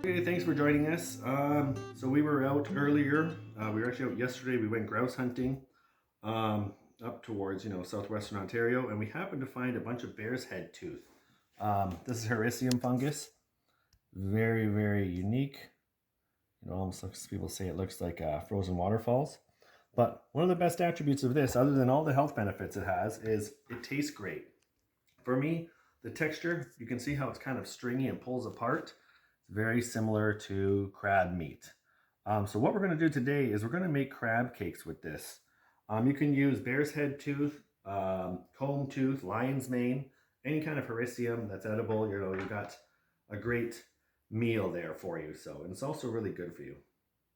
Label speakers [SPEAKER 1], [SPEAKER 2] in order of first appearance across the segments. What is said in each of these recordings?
[SPEAKER 1] Okay, thanks for joining us. So we were out earlier. We were actually out yesterday. We went grouse hunting up towards, southwestern Ontario, and we happened to find a bunch of bear's head tooth. This is Hericium fungus. Very, very unique. Almost looks, people say it looks like frozen waterfalls. But one of the best attributes of this, other than all the health benefits it has, is it tastes great. For me, the texture, you can see how it's kind of stringy and pulls apart. It's very similar to crab meat. So what we're going to do today is we're going to make crab cakes with this. You can use bear's head tooth, comb tooth, lion's mane, any kind of hericium that's edible. You've got a great meal there for you. And it's also really good for you.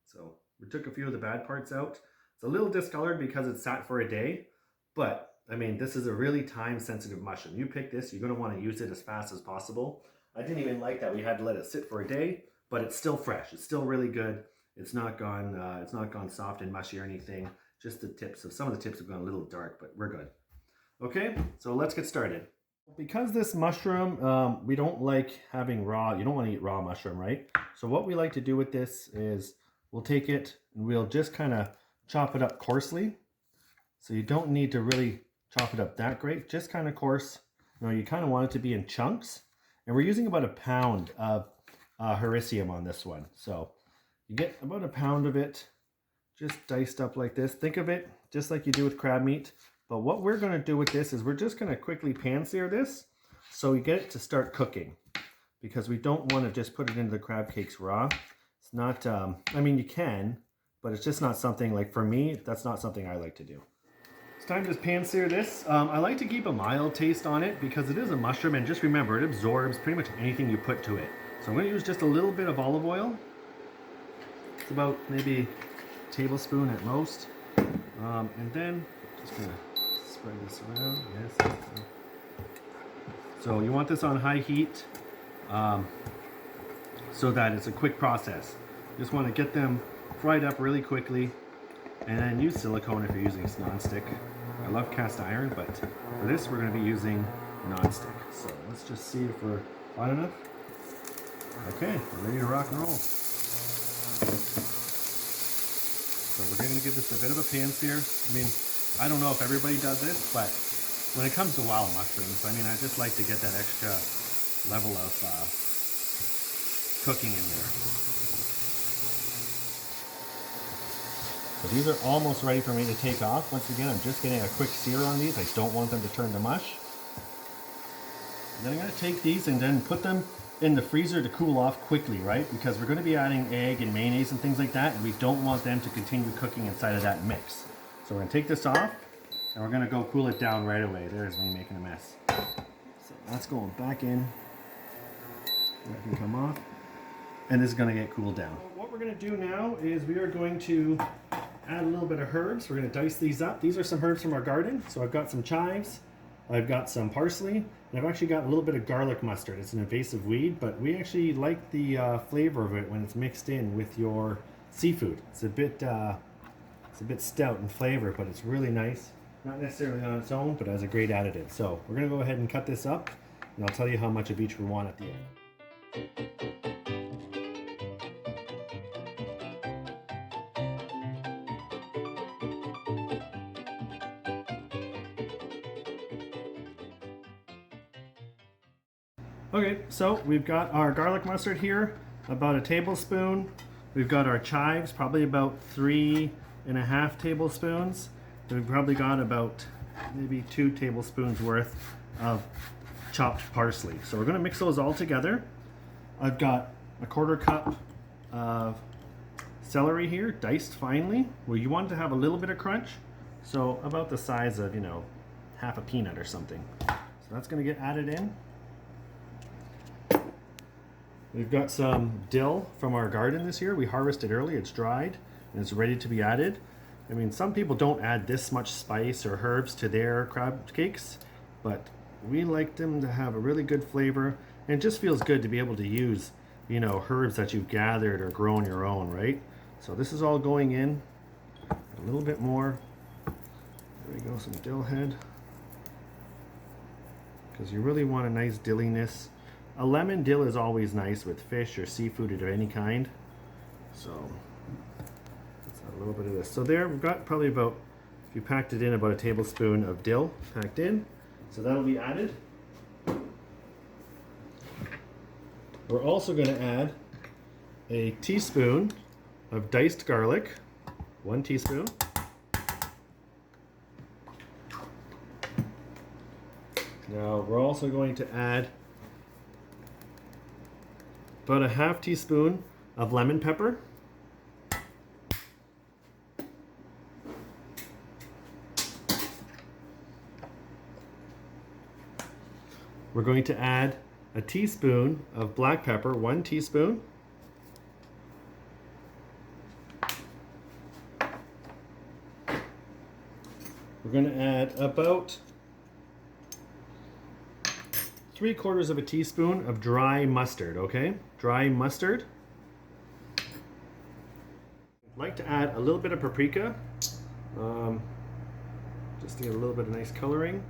[SPEAKER 1] So we took a few of the bad parts out. It's a little discolored because it's sat for a day, but I mean, this is a really time-sensitive mushroom. You pick this, you're going to want to use it as fast as possible. I didn't even like that we had to let it sit for a day, but it's still fresh. It's still really good. It's not gone soft and mushy or anything. Just the tips some of the tips have gone a little dark, but we're good. Okay, so let's get started. Because this mushroom, we don't like having raw. You don't want to eat raw mushroom, right? So what we like to do with this is we'll take it and we'll just kind of chop it up coarsely. So you don't need to really chop it up that great, just kind of coarse. You kind of want it to be in chunks. And we're using about a pound of hericium on this one. So you get about a pound of it just diced up like this. Think of it just like you do with crab meat. But what we're going to do with this is we're just going to quickly pan sear this so we get it to start cooking. Because we don't want to just put it into the crab cakes raw. It's not, I mean, you can, but it's just not something, like for me, that's not something I like to do. It's time to pan sear this. I like to keep a mild taste on it because it is a mushroom, and just remember, it absorbs pretty much anything you put to it. So I'm going to use just a little bit of olive oil. It's about maybe a tablespoon at most. And then just going to spread this around. Yes. So you want this on high heat so that it's a quick process. You just want to get them fried up really quickly. And then use silicone if you're using non-stick. I love cast iron, but for this we're going to be using non-stick. So let's just see if we're hot enough. Okay, we're ready to rock and roll. So we're going to give this a bit of a pan sear. I mean, I don't know if everybody does this, but when it comes to wild mushrooms, I mean, I just like to get that extra level of cooking in there. So these are almost ready for me to take off. Once again, I'm just getting a quick sear on these. I don't want them to turn to mush. And then I'm going to take these and then put them in the freezer to cool off quickly, right? Because we're going to be adding egg and mayonnaise and things like that, and we don't want them to continue cooking inside of that mix. So we're going to take this off, and we're going to go cool it down right away. There's me making a mess. So that's going back in. That can come off. And this is going to get cooled down. What we're going to do now is we are going to add a little bit of herbs. We're going to dice these up. These are some herbs from our garden. So I've got some chives, I've got some parsley, and I've actually got a little bit of garlic mustard. It's an invasive weed, but we actually like the flavor of it when it's mixed in with your seafood. It's a bit stout in flavor, but it's really nice. Not necessarily on its own, but as a great additive. So we're going to go ahead and cut this up, and I'll tell you how much of each we want at the end. Okay, so we've got our garlic mustard here, about a tablespoon. We've got our chives, probably about 3.5 tablespoons. We've probably got about maybe 2 tablespoons worth of chopped parsley. So we're going to mix those all together. I've got a 1/4 cup of celery here, diced finely. Well, you want it to have a little bit of crunch, so about the size of, half a peanut or something. So that's going to get added in. We've got some dill from our garden this year. We harvested early, it's dried, and it's ready to be added. I mean, some people don't add this much spice or herbs to their crab cakes, but we like them to have a really good flavor, and it just feels good to be able to use, herbs that you've gathered or grown your own, right? So this is all going in. A little bit more. There we go, some dill head. Because you really want a nice dilliness A lemon dill is always nice with fish or seafood of any kind. So let's add a little bit of this. So there, we've got probably about, if you packed it in, about a tablespoon of dill packed in. So that'll be added. We're also going to add a teaspoon of diced garlic, 1 teaspoon. Now we're also going to add about a half teaspoon of lemon pepper. We're going to add a teaspoon of black pepper, 1 teaspoon. We're going to add about 3/4 of a teaspoon of dry mustard, okay? Dry mustard. I'd like to add a little bit of paprika, just to get a little bit of nice coloring.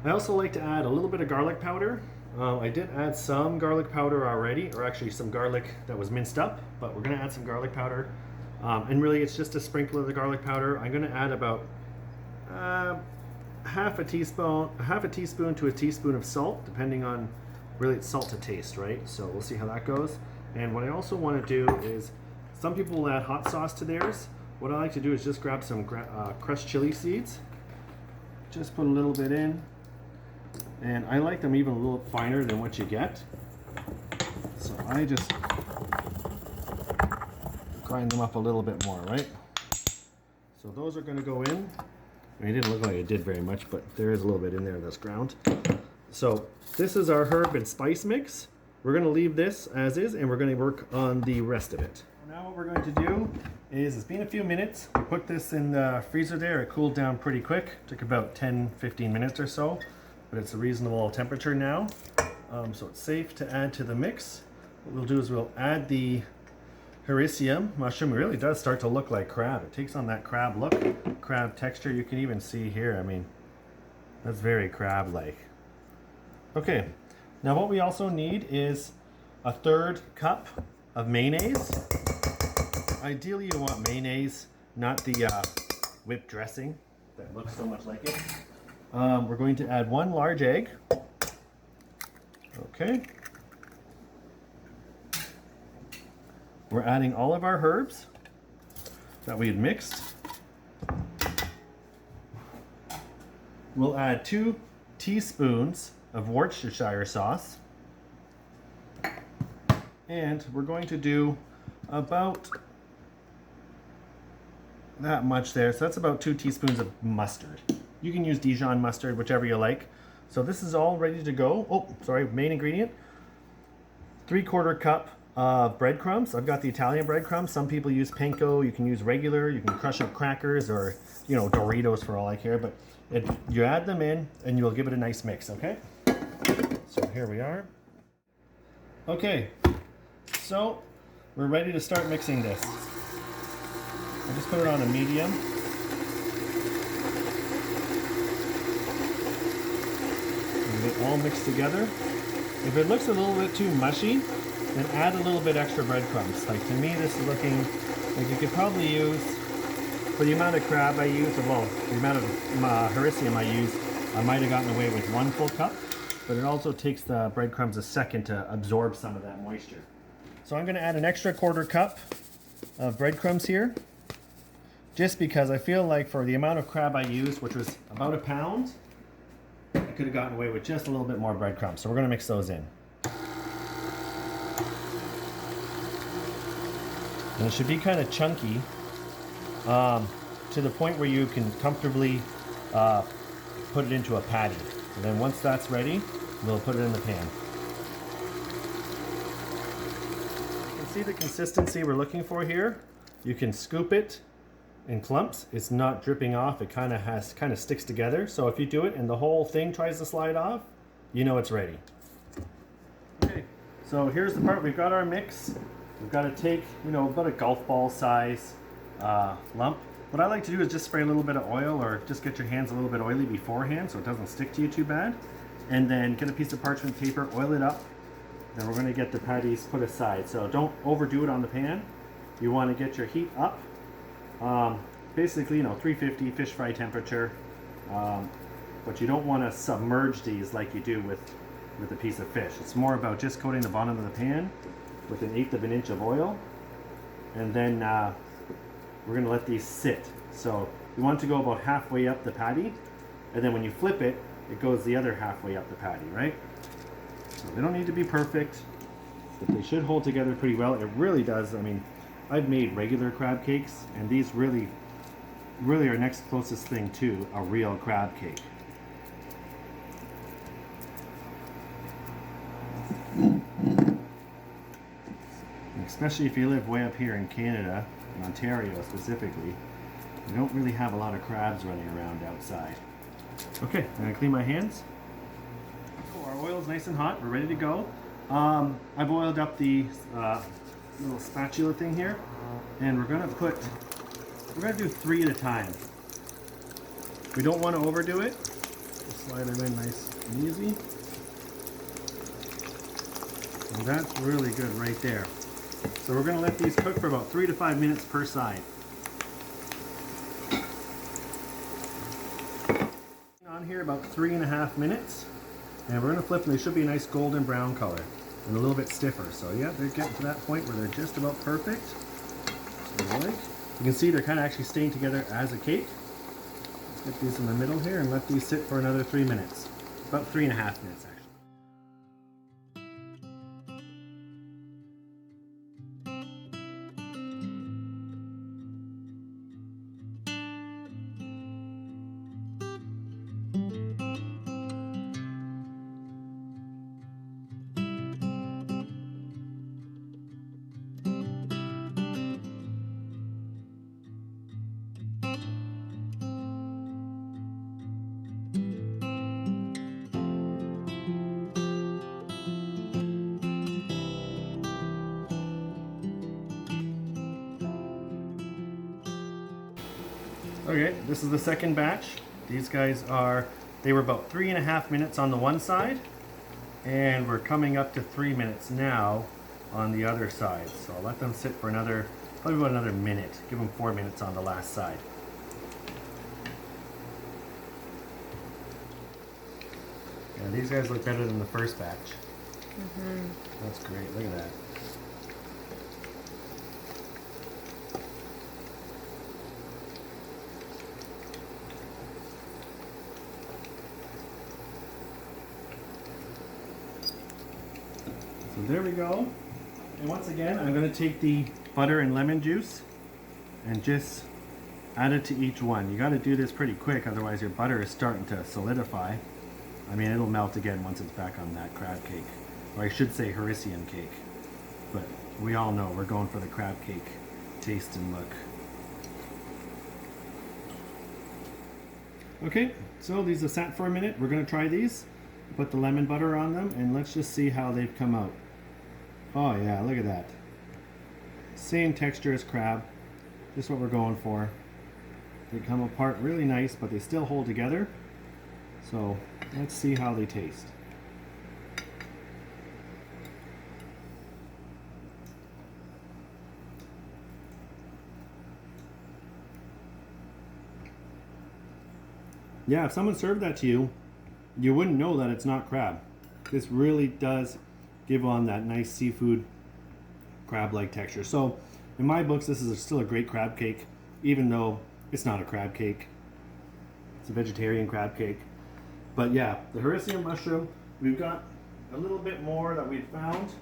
[SPEAKER 1] I also like to add a little bit of garlic powder. I did add some garlic powder already, or actually some garlic that was minced up, but we're going to add some garlic powder. And really it's just a sprinkle of the garlic powder. I'm going to add about half a teaspoon to a teaspoon of salt, depending on, really it's salt to taste, right? So we'll see how that goes. And what I also want to do is, some people will add hot sauce to theirs. What I like to do is just grab some crushed chili seeds, just put a little bit in, and I like them even a little finer than what you get. So I just grind them up a little bit more, right? So those are going to go in. I mean, it didn't look like it did very much, but there is a little bit in there that's ground. So this is our herb and spice mix. We're going to leave this as is, and we're going to work on the rest of it. Now what we're going to do is, it's been a few minutes. We put this in the freezer there. It cooled down pretty quick. Took about 10-15 minutes or so, but it's a reasonable temperature now. So it's safe to add to the mix. What we'll do is we'll add the Hericium mushroom. It really does start to look like crab. It takes on that crab look, crab texture. You can even see here, I mean, that's very crab-like. Okay, now what we also need is a 1/3 cup of mayonnaise. Ideally you want mayonnaise, not the whipped dressing that looks so much like it. We're going to add 1 large egg. Okay. We're adding all of our herbs that we had mixed. We'll add 2 teaspoons of Worcestershire sauce. And we're going to do about that much there. So that's about 2 teaspoons of mustard. You can use Dijon mustard, whichever you like. So this is all ready to go. Oh, sorry, main ingredient. 3/4 cup of breadcrumbs. I've got the Italian breadcrumbs. Some people use panko. You can use regular. You can crush up crackers or, you know, Doritos for all I care. But you add them in and you'll give it a nice mix, okay? So here we are. Okay, so we're ready to start mixing this. I just put it on a medium. And get all mixed together. If it looks a little bit too mushy, then add a little bit extra breadcrumbs. Like, to me, this is looking like you could probably use, for the amount of crab I use, or well, the amount of Hericium I use, I might have gotten away with 1 full cup, but it also takes the breadcrumbs a second to absorb some of that moisture. So I'm going to add an extra 1/4 cup of breadcrumbs here, just because I feel like for the amount of crab I used, which was about 1 pound, I could have gotten away with just a little bit more breadcrumbs. So we're going to mix those in. And it should be kind of chunky, to the point where you can comfortably put it into a patty. And then once that's ready, we'll put it in the pan. You can see the consistency we're looking for here. You can scoop it in clumps. It's not dripping off. It kind of sticks together. So if you do it and the whole thing tries to slide off, you know it's ready. Okay, so here's the part. We've got our mix. We've got to take, you know, about a golf ball size lump. What I like to do is just spray a little bit of oil, or just get your hands a little bit oily beforehand so it doesn't stick to you too bad. and then get a piece of parchment paper, oil it up. Then we're going to get the patties put aside. So don't overdo it on the pan. You want to get your heat up. Basically, 350 fish fry temperature. But you don't want to submerge these like you do with a piece of fish. It's more about just coating the bottom of the pan with 1/8 of an inch of oil. And then we're going to let these sit. So you want to go about halfway up the patty. And then when you flip it, it goes the other halfway up the patty, right? So they don't need to be perfect, but they should hold together pretty well. It really does. I mean, I've made regular crab cakes, and these really are next closest thing to a real crab cake. Especially if you live way up here in Canada, in Ontario specifically, you don't really have a lot of crabs running around outside. Okay, I'm gonna clean my hands. So our oil is nice and hot. We're ready to go. I've oiled up the little spatula thing here, and we're gonna do 3 at a time. We don't want to overdo it. Just slide them in nice and easy. And that's really good right there. So we're gonna let these cook for about 3 to 5 minutes per side. On here about 3.5 minutes, and we're gonna flip them. They should be a nice golden brown color and a little bit stiffer. So yeah, they're getting to that point where they're just about perfect. All right. You can see they're kind of actually staying together as a cake. Let's get these in the middle here and let these sit for another 3 minutes. About 3.5 minutes actually. Okay, this is the second batch. These guys they were about 3.5 minutes on the one side, and we're coming up to 3 minutes now on the other side. So I'll let them sit for probably about another minute. Give them 4 minutes on the last side. Yeah, these guys look better than the first batch. That's great, look at that. So there we go. And once again, I'm going to take the butter and lemon juice and just add it to each one. You got to do this pretty quick, otherwise your butter is starting to solidify. I mean, it'll melt again once it's back on that crab cake. Or I should say Hericium cake. But we all know we're going for the crab cake taste and look. Okay, so these have sat for a minute. We're going to try these. Put the lemon butter on them, and let's just see how they've come out. Oh yeah, look at that. Same texture as crab. Just what we're going for. They come apart really nice, but they still hold together. So let's see how they taste. Yeah, if someone served that to you, you wouldn't know that it's not crab. This really does give on that nice seafood crab-like texture. So in my books, this is still a great crab cake, even though it's not a crab cake. It's a vegetarian crab cake. But yeah, the Hericium mushroom, we've got a little bit more that we've found.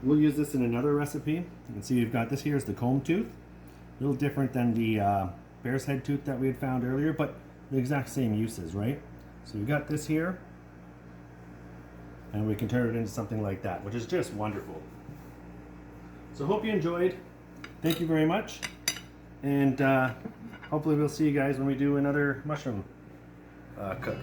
[SPEAKER 1] We'll use this in another recipe. You can see we've got this here is the comb tooth. A little different than the bear's head tooth that we had found earlier, but the exact same uses, right? So we've got this here, and we can turn it into something like that, which is just wonderful. So hope you enjoyed. Thank you very much. And hopefully we'll see you guys when we do another mushroom cook.